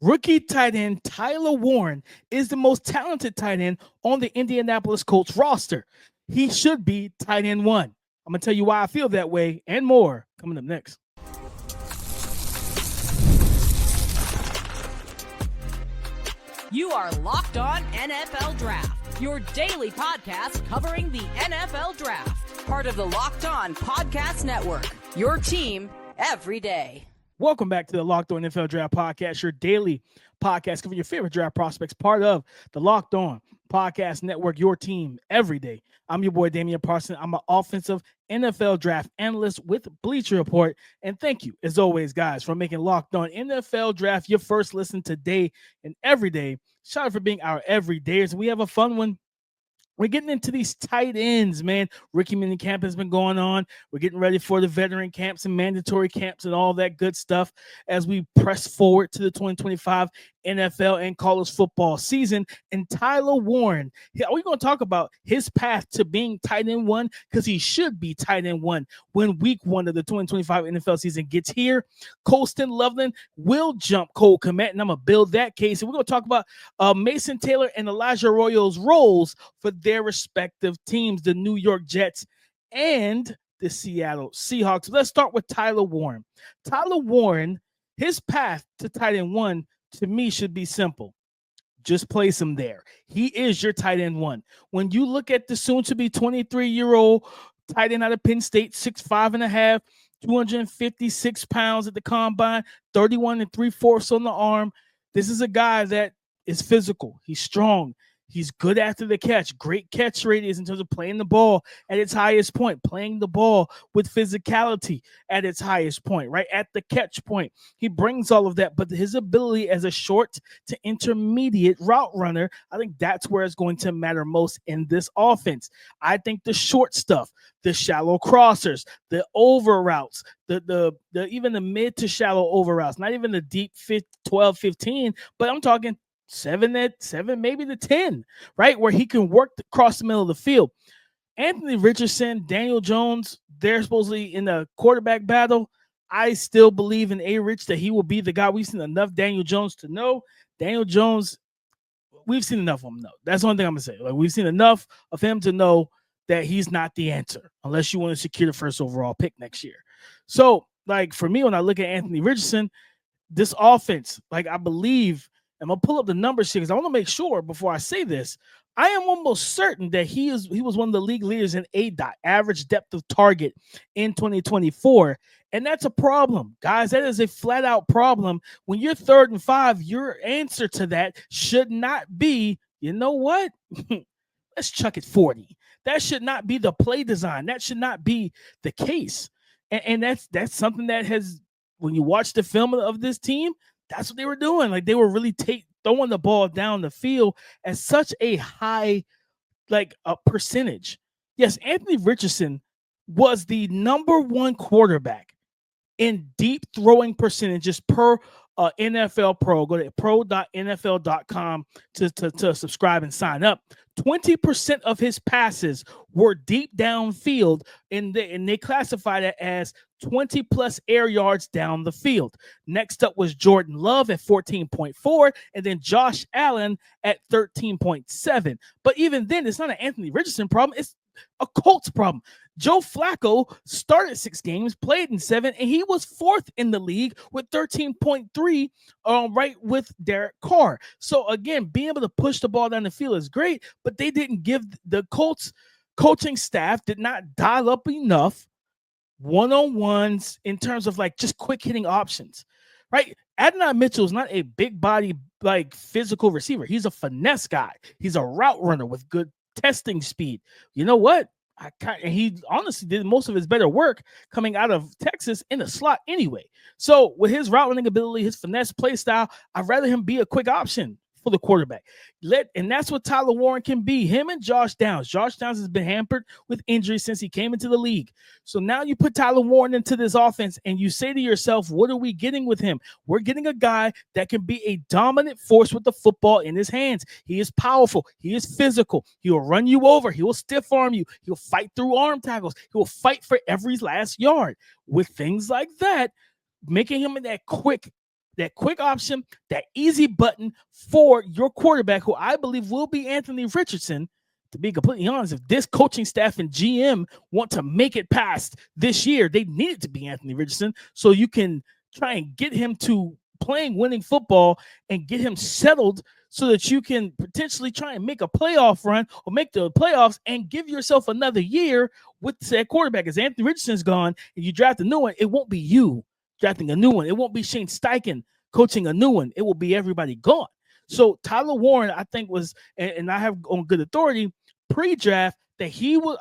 Rookie tight end Tyler Warren is the most talented tight end on the Indianapolis Colts roster. He should be tight end one. I'm going to tell you why I feel that way and more coming up next. You are Locked On NFL Draft, your daily podcast covering the NFL Draft. Part of the Locked On Podcast Network, your team every day. Welcome back to the Locked On NFL Draft Podcast, your daily podcast covering your favorite draft prospects, part of the Locked On Podcast Network, your team every day. I'm your boy, Damian Parson. I'm an offensive NFL draft analyst with Bleacher Report. And thank you, as always, guys, for making Locked On NFL Draft your first listen today and every day. Shout out for being our everydayers. We have a fun one. We're getting into these tight ends, man. Rookie mini camp has been going on. We're getting ready for the veteran camps and mandatory camps and all that good stuff as we press forward to the 2025 NFL and college football season. And Tyler Warren, we're going to talk about his path to being tight end one, because he should be tight end one when week one of the 2025 NFL season gets here. Colston Loveland will jump Cole Kmet, and I'm going to build that case. And we're going to talk about Mason Taylor and Elijah Arroyo's roles for their respective teams, the New York Jets and the Seattle Seahawks. Let's start with Tyler Warren. Tyler Warren, his path to tight end one, to me, should be simple. Just place him there. He is your tight end one. When you look at the soon-to-be 23-year-old tight end out of Penn State, 6'5.5", 256 pounds at the combine, 31 3/4 on the arm, this is a guy that is physical. He's strong. He's good after the catch. Great catch radius in terms of playing the ball at its highest point, playing the ball with physicality at its highest point, right at the catch point. He brings all of that, but his ability as a short to intermediate route runner, I think that's where it's going to matter most in this offense. I think the short stuff, the shallow crossers, the over routes, the even the mid to shallow over routes, not even the deep 12, 15, but I'm talking 7, maybe the 10, right? Where he can work across the middle of the field. Anthony Richardson, Daniel Jones, they're supposedly in a quarterback battle. I still believe in A-Rich that he will be the guy. We've seen enough Daniel Jones to know. Daniel Jones, we've seen enough of him. No, that's the only thing I'm going to say. Like, we've seen enough of him to know that he's not the answer unless you want to secure the first overall pick next year. So, like, for me, when I look at Anthony Richardson, this offense, like, I believe – I'm going to pull up the numbers here because I want to make sure before I say this. I am almost certain that he was one of the league leaders in ADOT, average depth of target, in 2024. And that's a problem, guys. That is a flat out problem. When you're 3rd and 5, your answer to that should not be, you know what? Let's chuck it 40. That should not be the play design. That should not be the case. And that's something that has, when you watch the film of this team, that's what they were doing. Like, they were really throwing the ball down the field at such a high, like, a percentage. Yes, Anthony Richardson was the number one quarterback in deep throwing percentages per NFL Pro. Go to pro.nfl.com to subscribe and sign up. 20% of his passes were deep downfield, and they classified it as 20-plus air yards down the field. Next up was Jordan Love at 14.4, and then Josh Allen at 13.7. But even then, it's not an Anthony Richardson problem. It's a Colts problem. Joe Flacco started 6 games, played in 7, and he was 4th in the league with 13.3, right with Derek Carr. So again, being able to push the ball down the field is great, but they didn't give the Colts coaching staff did not dial up enough one-on-ones in terms of like just quick hitting options, right? Adonai Mitchell is not a big body, like physical receiver. He's a finesse guy. He's a route runner with good testing speed. You know what? He honestly did most of his better work coming out of Texas in the slot anyway. So with his route running ability, his finesse play style, I'd rather him be a quick option for the quarterback. And that's what Tyler Warren can be. Him and Josh Downs. Josh Downs has been hampered with injuries since he came into the league. So now you put Tyler Warren into this offense and you say to yourself, what are we getting with him? We're getting a guy that can be a dominant force with the football in his hands. He is powerful. He is physical. He will run you over. He will stiff arm you. He'll fight through arm tackles. He will fight for every last yard. With things like that, making him that quick that quick option, that easy button for your quarterback, who I believe will be Anthony Richardson. To be completely honest, if this coaching staff and GM want to make it past this year, they need it to be Anthony Richardson, so you can try and get him to playing winning football and get him settled so that you can potentially try and make a playoff run or make the playoffs and give yourself another year with said quarterback. As Anthony Richardson's gone and you draft a new one, it won't be you drafting a new one. It won't be Shane Steichen coaching a new one. It will be everybody gone. So Tyler Warren, I think, was, and I have on good authority pre-draft that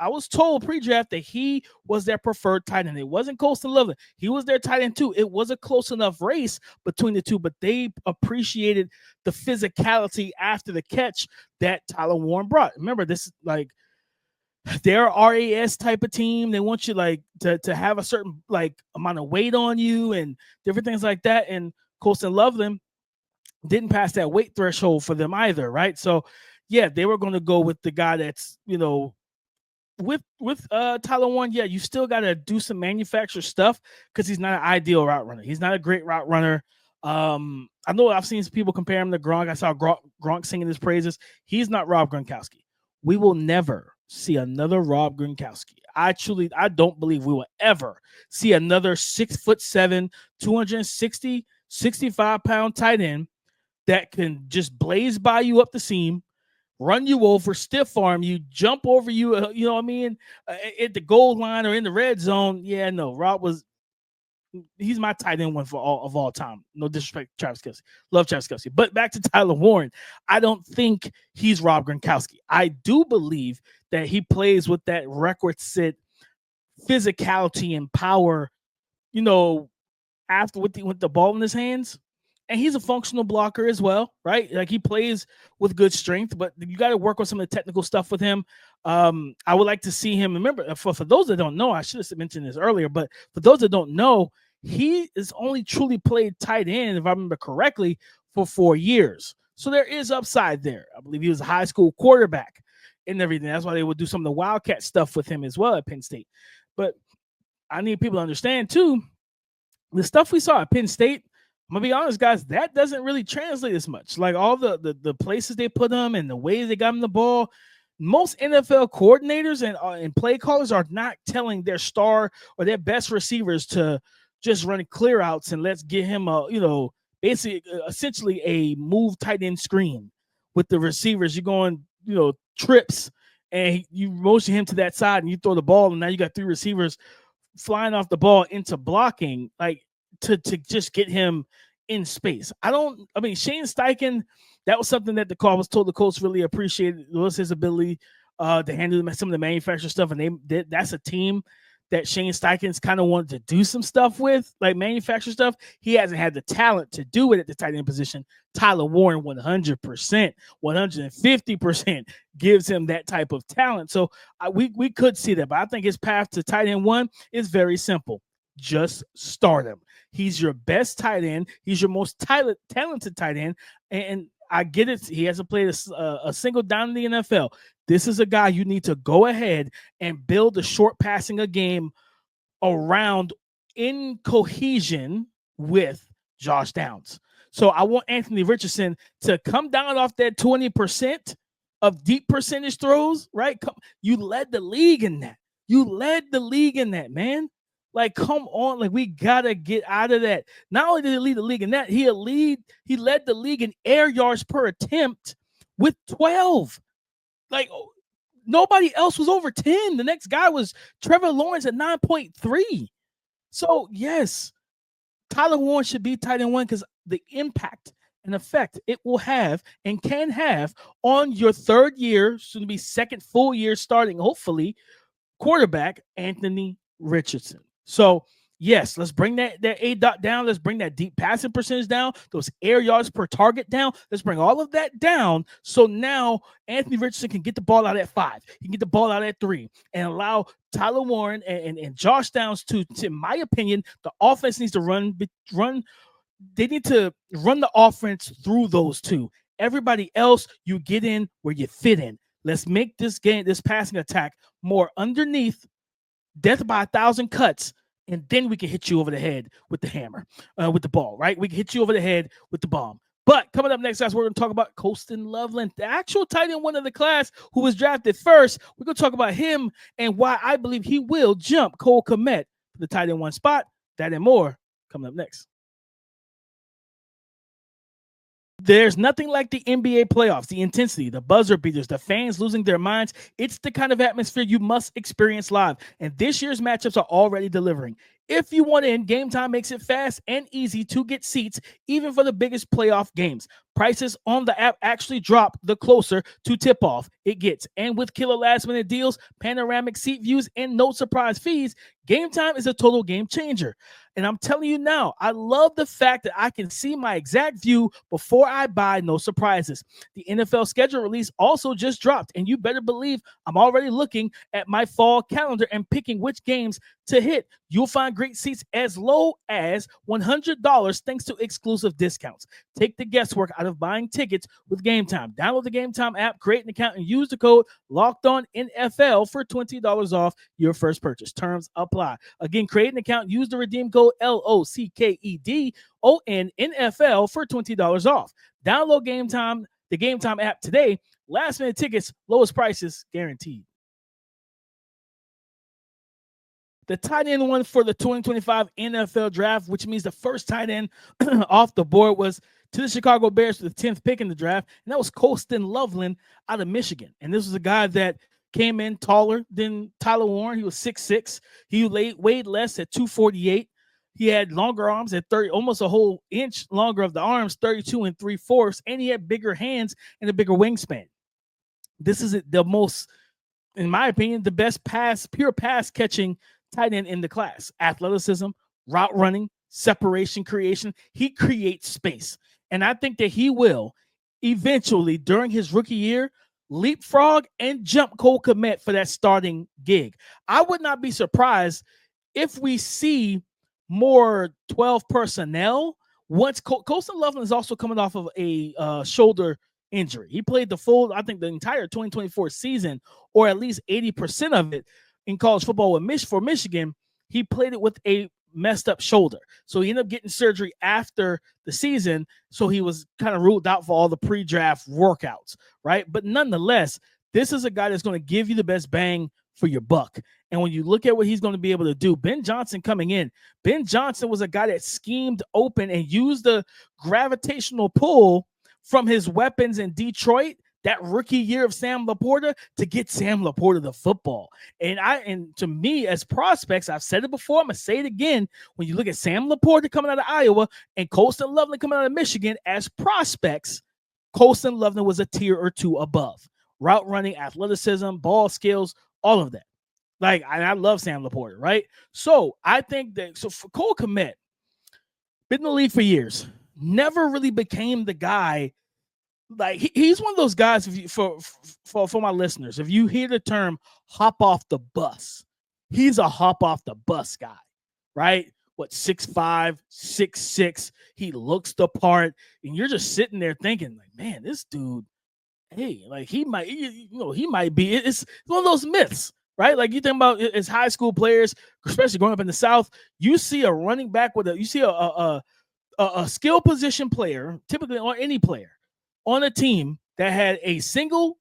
I was told pre-draft that he was their preferred tight end. It wasn't Colston Loveland. He was their tight end too. It was a close enough race between the two, but they appreciated the physicality after the catch that Tyler Warren brought. Remember, this is like they're RAS type of team. They want you like to have a certain like amount of weight on you and different things like that. And Colston Loveland didn't pass that weight threshold for them either, right? So yeah, they were going to go with the guy that's, you know, with Tyler Warren. Yeah, you still got to do some manufacturer stuff because he's not an ideal route runner. He's not a great route runner. I know I've seen some people compare him to Gronk. I saw Gronk singing his praises. He's not Rob Gronkowski. We will never see another Rob Gronkowski. I don't believe we will ever see another 6'7", 260, 65-pound tight end that can just blaze by you up the seam, run you over, stiff arm you, jump over you, you know what I mean, at the goal line or in the red zone. Yeah, no, he's my tight end one of all time. No disrespect to Travis Kelce. Love Travis Kelce. But back to Tyler Warren, I don't think he's Rob Gronkowski. I do believe that he plays with that requisite physicality and power, you know, after with the ball in his hands. And he's a functional blocker as well, right? Like he plays with good strength, but you got to work on some of the technical stuff with him. I would like to see him. Remember, for those that don't know, I should have mentioned this earlier, but for those that don't know, he is only truly played tight end, if I remember correctly, for 4 years. So there is upside there. I believe he was a high school quarterback and everything. That's why they would do some of the Wildcat stuff with him as well at Penn State. But I need people to understand too, the stuff we saw at Penn State, I'm gonna be honest, guys, that doesn't really translate as much. Like all the places they put them and the ways they got him the ball, most NFL coordinators and play callers are not telling their star or their best receivers to just run clear outs and let's get him essentially a move tight end screen with the receivers. You're going, trips and you motion him to that side and you throw the ball and now you got 3 receivers flying off the ball into blocking, like to just get him in space. Shane Steichen, that was something that the call was told the Colts really appreciated, was his ability to handle some of the manufacturer stuff. And that's a team that Shane Steichen's kind of wanted to do some stuff with, like manufacturer stuff. He hasn't had the talent to do it at the tight end position. Tyler Warren 100%, 150% gives him that type of talent. So we could see that, but I think his path to tight end 1 is very simple. Just start him. He's your best tight end. He's your most talented tight end. And I get it. He hasn't played a single down in the NFL. This is a guy you need to go ahead and build a short passing a game around in cohesion with Josh Downs. So I want Anthony Richardson to come down off that 20% of deep percentage throws, right? You led the league in that. Man. Like, come on. Like, we got to get out of that. Not only did he lead the league in that, he led the league in air yards per attempt with 12. Like, nobody else was over 10. The next guy was Trevor Lawrence at 9.3. So, yes, Tyler Warren should be tight end 1 because the impact and effect it will have and can have on your third year, soon to be second full year starting, hopefully, quarterback Anthony Richardson. So, yes, let's bring that A dot down. Let's bring that deep passing percentage down, those air yards per target down. Let's bring all of that down. So now Anthony Richardson can get the ball out at 5. He can get the ball out at 3 and allow Tyler Warren and Josh Downs to, in my opinion, the offense needs to run. They need to run the offense through those 2. Everybody else, you get in where you fit in. Let's make this passing attack more underneath, death by 1,000 cuts and then we can hit you over the head with the hammer, with the ball, right? We can hit you over the head with the bomb. But coming up next, guys, we're going to talk about Colston Loveland, the actual tight end one of the class who was drafted first. We're going to talk about him and why I believe he will jump Cole Kmet for the tight end one spot. That and more coming up next. There's nothing like the NBA playoffs, the intensity, the buzzer beaters, the fans losing their minds. It's the kind of atmosphere you must experience live. And this year's matchups are already delivering. If you want in, Game Time makes it fast and easy to get seats, even for the biggest playoff games. Prices on the app actually drop the closer to tip-off it gets. And with killer last-minute deals, panoramic seat views, and no surprise fees, Game Time is a total game changer. And I'm telling you now, I love the fact that I can see my exact view before I buy, no surprises. The NFL schedule release also just dropped, and you better believe I'm already looking at my fall calendar and picking which games to hit. You'll find great seats as low as $100 thanks to exclusive discounts. Take the guesswork out of buying tickets with Game Time. Download the Game Time app, create an account, and use the code LOCKEDONNFL for $20 off your first purchase. Terms apply. Again, create an account, use the redeem code LOCKEDONNFL for $20 off. Download Game Time, the Game Time app today. Last minute tickets, lowest prices guaranteed. The tight end one for the 2025 NFL draft, which means the first tight end off the board, was to the Chicago Bears for the 10th pick in the draft, and that was Colston Loveland out of Michigan. And this was a guy that came in taller than Tyler Warren. He was 6'6". He weighed less at 248. He had longer arms at 30, almost a whole inch longer of the arms, 32 3/4, and he had bigger hands and a bigger wingspan. This is the most, in my opinion, the best pure pass catching tight end in the class. Athleticism, route running, separation creation. He creates space. And I think that he will eventually, during his rookie year, leapfrog and jump Cole Kmet for that starting gig. I would not be surprised if we see more 12 personnel once Colston Loveland is also coming off of a shoulder injury. He played the entire 2024 season, or at least 80% of it, in college football for Michigan. He played it with a messed up shoulder. So he ended up getting surgery after the season. So he was kind of ruled out for all the pre-draft workouts, right? But nonetheless, this is a guy that's going to give you the best bang for your buck. And when you look at what he's going to be able to do, Ben Johnson coming in, Ben Johnson was a guy that schemed open and used the gravitational pull from his weapons in Detroit, that rookie year of Sam Laporta, to get Sam Laporta the football. And to me, as prospects, I've said it before, I'm going to say it again. When you look at Sam Laporta coming out of Iowa and Colston Loveland coming out of Michigan, as prospects, Colston Loveland was a tier or two above. Route running, athleticism, ball skills, all of that. Like, I love Sam Laporta, right? So I think that, for Cole Kmet, been in the league for years, never really became the guy. Like, he's one of those guys, for my listeners, if you hear the term hop off the bus, he's a hop off the bus guy, right? 6'5", 6'6", he looks the part, and you're just sitting there thinking, like, man, this dude, hey, like, he might be, it's one of those myths, right? Like, you think about it, as high school players, especially growing up in the South, you see a running back you see a skill position player, typically on any player, on a team that had a single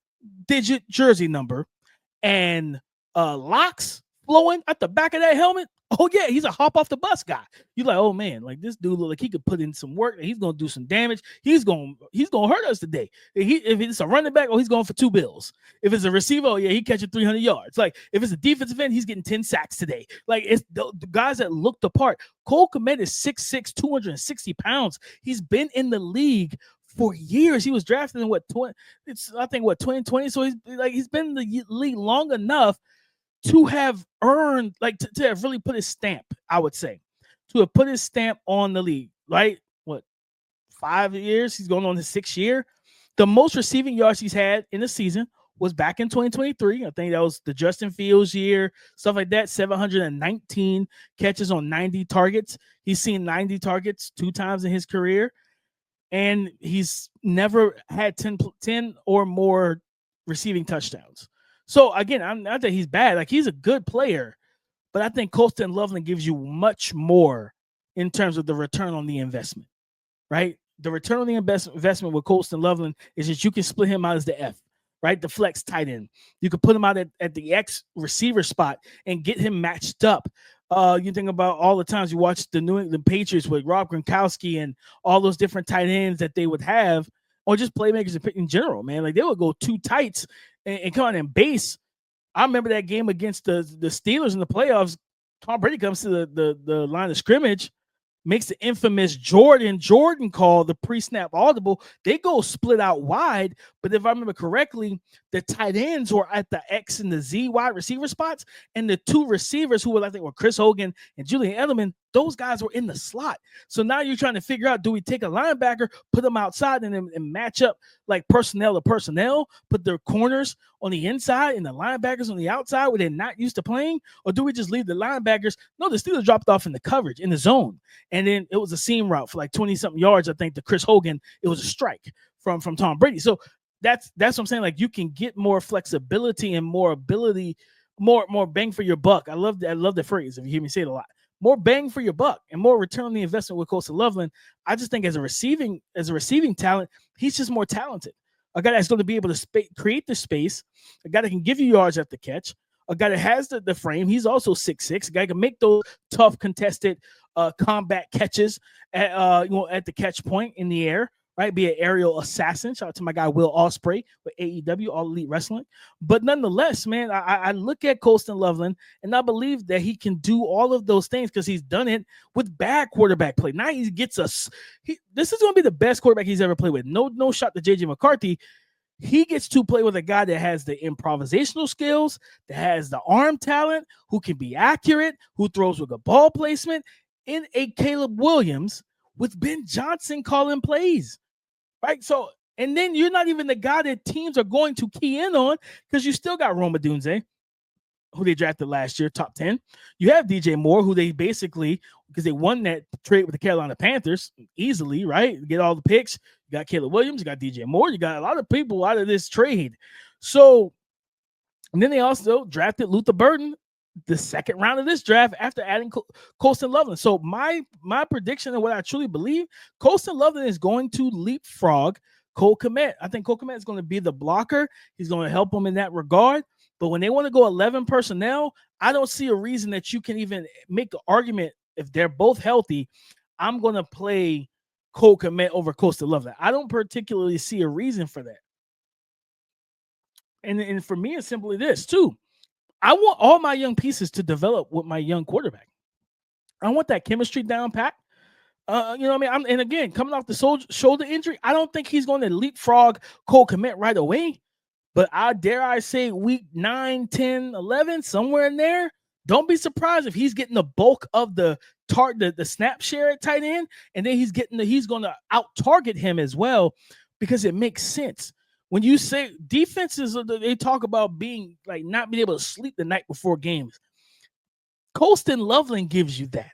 digit jersey number and locks flowing at the back of that helmet. Oh yeah, he's a hop off the bus guy. You're like, oh man, like, this dude look like he could put in some work and he's gonna do some damage. He's gonna hurt us today. If it's a running back, he's going for $2 bills. If it's a receiver, oh yeah, he catching 300 yards. Like, if it's a defensive end, he's getting 10 sacks today. Like, it's the guys that look the part. Cole Kmet is 6'6", 260 pounds. He's been in the league for years. He was drafted in 2020. So he's been in the league long enough to have earned, like, to have really put his stamp, I would say, to have put his stamp on the league, right? 5 years? He's going on his 6th year. The most receiving yards he's had in the season was back in 2023. I think that was the Justin Fields year, stuff like that. 719 catches on 90 targets. He's seen 90 targets 2 times in his career. And he's never had 10 or more receiving touchdowns. So again, I'm not that he's bad. Like, he's a good player, but I think Colston Loveland gives you much more in terms of the return on the investment, right? The return on the investment with Colston Loveland is that you can split him out as the F, right? The flex tight end. You could put him out at the X receiver spot and get him matched up. You think about all the times you watch the New England Patriots with Rob Gronkowski and all those different tight ends that they would have, or just playmakers in general, man. Like they would go two tights and come on and base. I remember that game against the Steelers in the playoffs. Tom Brady comes to the line of scrimmage, makes the infamous Jordan call, the pre-snap audible. They go split out wide, but if I remember correctly, the tight ends were at the X and the Z wide receiver spots, and the two receivers who I think were Chris Hogan and Julian Edelman, those guys were in the slot. So now you're trying to figure out, do we take a linebacker, put them outside, and match up like personnel to personnel, put their corners on the inside and the linebackers on the outside where they're not used to playing? Or do we just leave the linebackers? No, the Steelers dropped off in the coverage, in the zone. And then it was a seam route for like 20-something yards, I think, to Chris Hogan. It was a strike from Tom Brady. So that's what I'm saying. Like, you can get more flexibility and more ability, more bang for your buck. I love the phrase, if you hear me say it a lot. More bang for your buck and more return on the investment with Colston Loveland. I just think as a receiving talent, he's just more talented. A guy that's going to be able to create the space, a guy that can give you yards after catch, a guy that has the frame. He's also 6'6", a guy can make those tough contested combat catches at the catch point in the air, right? Be an aerial assassin. Shout out to my guy Will Ospreay with AEW, All Elite Wrestling. But nonetheless, man, I look at Colston Loveland and I believe that he can do all of those things because he's done it with bad quarterback play. Now he gets us. This is going to be the best quarterback he's ever played with. No shot to JJ McCarthy. He gets to play with a guy that has the improvisational skills, that has the arm talent, who can be accurate, who throws with a ball placement, in a Caleb Williams with Ben Johnson calling plays. Right. So, and then you're not even the guy that teams are going to key in on because you still got Roma Dunze, who they drafted last year, top 10. You have DJ Moore, who they basically, because they won that trade with the Carolina Panthers easily, right? Get all the picks. You got Caleb Williams, you got DJ Moore, you got a lot of people out of this trade. So, and then they also drafted Luther Burden the second round of this draft after adding Colston Loveland. So my prediction and what I truly believe, Colston Loveland is going to leapfrog Cole Kmet. I think Cole Kmet is going to be the blocker. He's going to help him in that regard. But when they want to go 11 personnel, I don't see a reason that you can even make an argument if they're both healthy. I'm going to play Cole Kmet over Colston Loveland. I don't particularly see a reason for that. And for me, it's simply this too. I want all my young pieces to develop with my young quarterback. I want that chemistry down pat. You know what I mean? And again, coming off the shoulder injury, I don't think he's going to leapfrog Cole Kmet right away. But dare I say week 9, 10, 11, somewhere in there, don't be surprised if he's getting the bulk of the snap share at tight end, and then he's going to out-target him as well because it makes sense. When you say defenses, they talk about being like not being able to sleep the night before games. Colston Loveland gives you that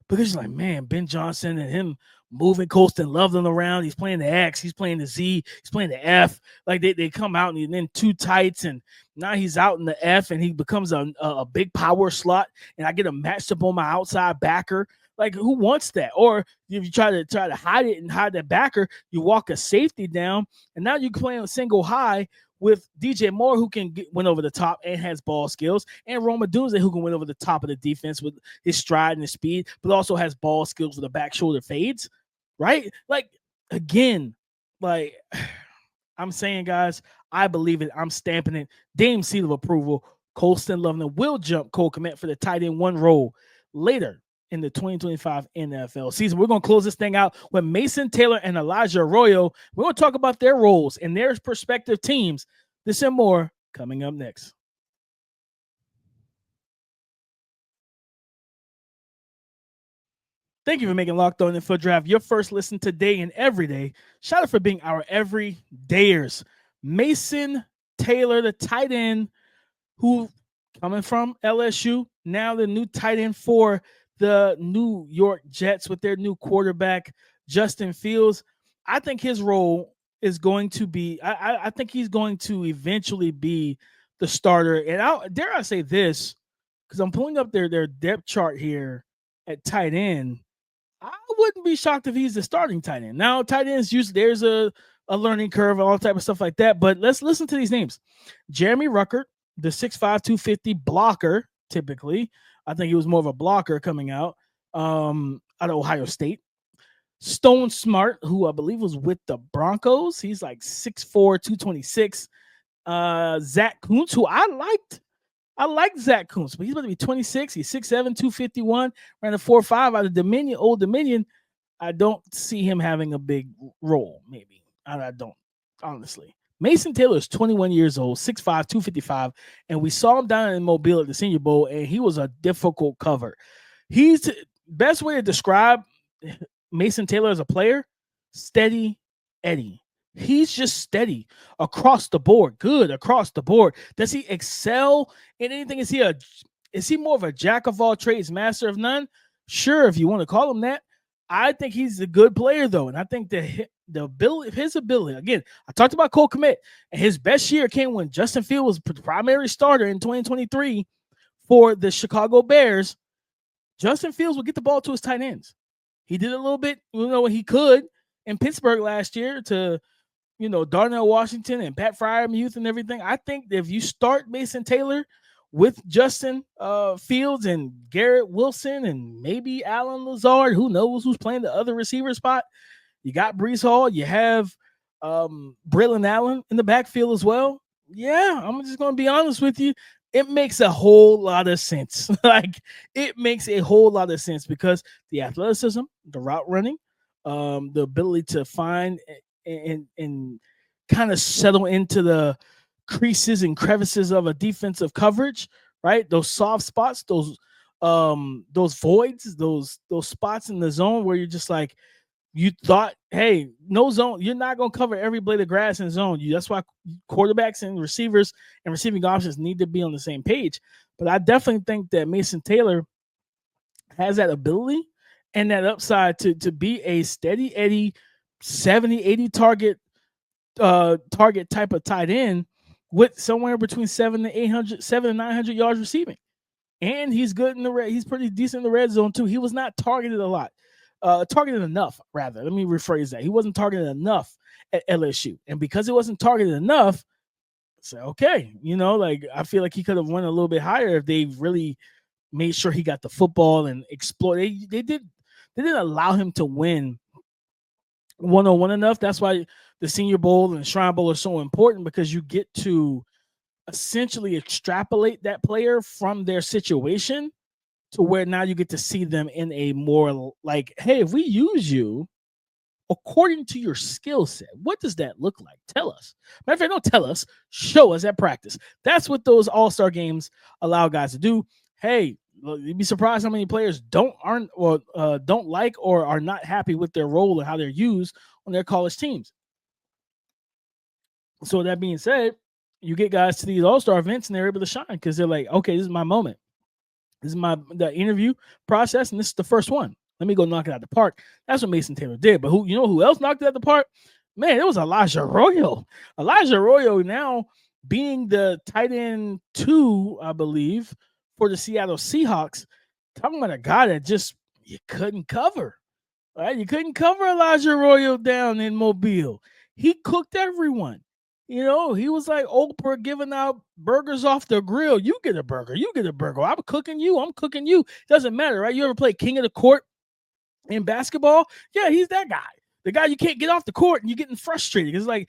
because you're like, man, Ben Johnson and him moving Colston Loveland around. He's playing the X, he's playing the Z, he's playing the F. Like they come out and then two tights, and now he's out in the F, and he becomes a big power slot, and I get him matched up on my outside backer. Like, who wants that? Or if you try to hide it and hide that backer, you walk a safety down, and now you're playing a single high with DJ Moore, who can win over the top and has ball skills, and Roma Dunze, who can win over the top of the defense with his stride and his speed, but also has ball skills with the back shoulder fades, right? Like, again, like I'm saying, guys, I believe it. I'm stamping it. Dame seal of approval. Colston Loveland will jump Cole Kmet for the tight end 1 role later in the 2025 NFL season. We're going to close this thing out with Mason Taylor and Elijah Arroyo. We're going to talk about their roles and their respective teams. This and more coming up next. Thank you for making Locked On NFL Draft your first listen today and every day. Shout out for being our everydayers. Mason Taylor, the tight end, who coming from LSU, now the new tight end for the New York Jets with their new quarterback, Justin Fields. I think his role is going to be, I think he's going to eventually be the starter. And dare I say this, because I'm pulling up their depth chart here at tight end. I wouldn't be shocked if he's the starting tight end. Now, tight ends there's a learning curve and all type of stuff like that. But let's listen to these names. Jeremy Ruckert, the 6'5", 250 blocker, typically. I think he was more of a blocker coming out of Ohio State. Stone Smart, who I believe was with the Broncos. He's like 6'4", 226. Zach Kuntz, who I liked Zach Kuntz, but he's about to be 26. He's 6'7", 251, ran a 4.5 out of Dominion, Old Dominion. I don't see him having a big role, maybe. I don't, honestly. Mason Taylor is 21 years old, 6'5", 255, and we saw him down in Mobile at the Senior Bowl, and he was a difficult cover. He's best way to describe Mason Taylor as a player, steady Eddie. He's just steady across the board, good across the board. Does he excel in anything? Is he more of a jack of all trades, master of none? Sure, if you want to call him that. I think he's a good player, though, and I think that his ability. Again, I talked about Cole Kmet, and his best year came when Justin Fields was the primary starter in 2023 for the Chicago Bears. Justin Fields would get the ball to his tight ends. He did a little bit, when he could in Pittsburgh last year to, Darnell Washington and Pat Freiermuth and everything. I think that if you start Mason Taylor with Justin Fields and Garrett Wilson and maybe Alan Lazard, who knows who's playing the other receiver spot. You got Breece Hall. You have Braylon Allen in the backfield as well. Yeah, I'm just going to be honest with you. It makes a whole lot of sense. It makes a whole lot of sense because the athleticism, the route running, the ability to find and kind of settle into the creases and crevices of a defensive coverage, right? Those soft spots, those voids, those spots in the zone where you're just like, you thought, hey, no zone. You're not going to cover every blade of grass in zone. That's why quarterbacks and receivers and receiving options need to be on the same page. But I definitely think that Mason Taylor has that ability and that upside to be a steady Eddie 70, 80 target type of tight end with somewhere between 700 and 900 yards receiving. And he's good in the red. He's pretty decent in the red zone too. He was not targeted a lot. Targeted enough, rather. Let me rephrase that. He wasn't targeted enough at LSU. And because it wasn't targeted enough, say, okay, I feel like he could have went a little bit higher if they really made sure he got the football and explored. They didn't allow him to win one-on-one enough. That's why the Senior Bowl and the Shrine Bowl are so important, because you get to essentially extrapolate that player from their situation to where now you get to see them in a more like, hey, if we use you according to your skill set, what does that look like? Tell us. Matter of fact, don't tell us. Show us at practice. That's what those all-star games allow guys to do. Hey, you'd be surprised how many players don't like or are not happy with their role and how they're used on their college teams. So that being said, you get guys to these all-star events and they're able to shine because they're like, okay, this is my moment. This is the interview process, and this is the first one. Let me go knock it out the park. That's what Mason Taylor did. But who else knocked it out the park? Man, it was Elijah Arroyo. Elijah Arroyo now being the tight end 2, I believe, for the Seattle Seahawks. Talking about a guy that just you couldn't cover. Right? You couldn't cover Elijah Arroyo down in Mobile. He cooked everyone. He was like Oprah giving out burgers off the grill. You get a burger. You get a burger. I'm cooking you. Doesn't matter, right? You ever play King of the Court in basketball? Yeah, he's that guy. The guy you can't get off the court and you're getting frustrated. It's like,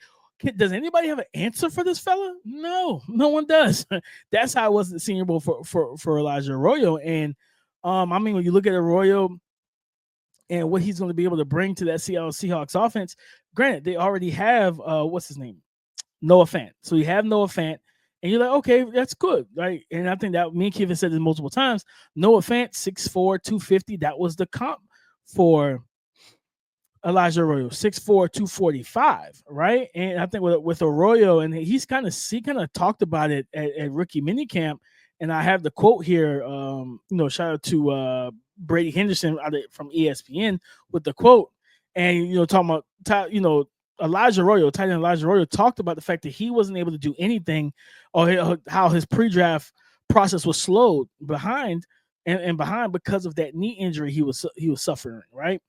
does anybody have an answer for this fella? No one does. That's how it was at the Senior Bowl for Elijah Arroyo. And when you look at Arroyo and what he's going to be able to bring to that Seattle Seahawks offense, granted, they already have what's his name? Noah Fant. So you have Noah Fant, and you're like, okay, that's good, right? And I think that me and Kevin said this multiple times. Noah Fant, 6'4", 250. That was the comp for Elijah Arroyo, 6'4", 245, right? And I think with Arroyo, and he kind of talked about it at rookie minicamp. And I have the quote here. Shout out to Brady Henderson from ESPN with the quote, and talking about Elijah Arroyo, tight end Elijah Arroyo, talked about the fact that he wasn't able to do anything, or how his pre-draft process was slowed behind and behind because of that knee injury he was suffering, right?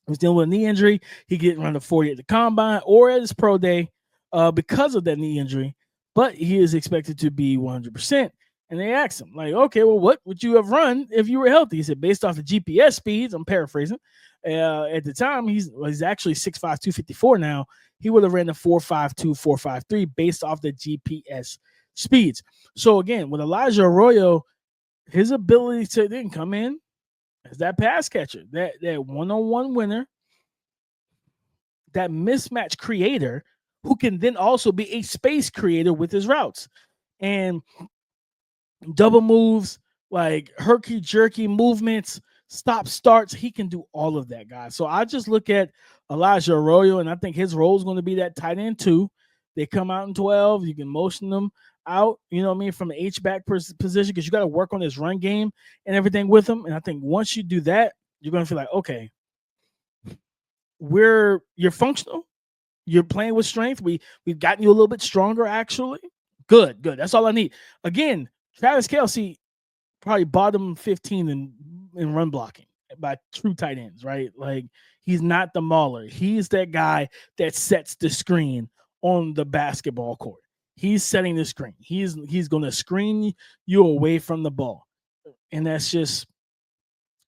He was dealing with a knee injury. He didn't run the 40 at the combine or at his pro day because of that knee injury, but he is expected to be 100%. And they asked him, like, okay, well, what would you have run if you were healthy? He said, based off the GPS speeds, I'm paraphrasing. At the time, he's actually 6'5", 254 now. He would have ran the 4.52, 4.53 based off the GPS speeds. So again, with Elijah Arroyo, his ability to then come in as that pass catcher, that one-on-one winner, that mismatch creator who can then also be a space creator with his routes. And double moves, like herky-jerky movements, stop starts, he can do all of that, guys. So I just look at Elijah Arroyo, and I think his role is going to be that tight end too. They come out in 12. You can motion them out, you know what I mean, from the H-back position, because you got to work on this run game and everything with them. And I think once you do that, you're going to feel like, okay, you're functional. You're playing with strength. We've gotten you a little bit stronger, actually. Good. That's all I need. Again, Travis Kelce probably bottom 15 in run blocking by true tight ends, right? Like, he's not the mauler. He's that guy that sets the screen on the basketball court. He's setting the screen. He's going to screen you away from the ball. And that's just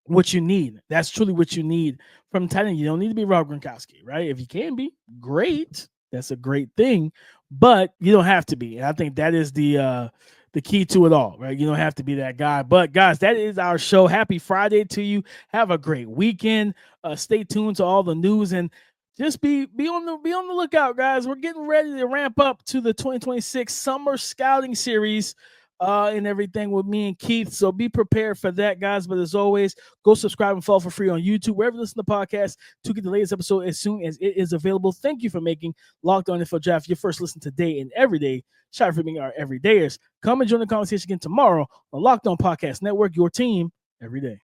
what you need. That's truly what you need from tight end. You don't need to be Rob Gronkowski, right? If you can be, great. That's a great thing. But you don't have to be. And I think that is the key to it all, right? You don't have to be that guy. But guys, that is our show. Happy Friday to you. Have a great weekend. Stay tuned to all the news and just be on the lookout, guys. We're getting ready to ramp up to the 2026 Summer Scouting Series and everything with me and Keith. So be prepared for that, guys. But as always, go subscribe and follow for free on YouTube, wherever you listen to podcasts, to get the latest episode as soon as it is available. Thank you for making Locked On NFL Draft your first listen today and every day. Shout out for being our everydayers. Come and join the conversation again tomorrow on Locked On Podcast Network, your team every day.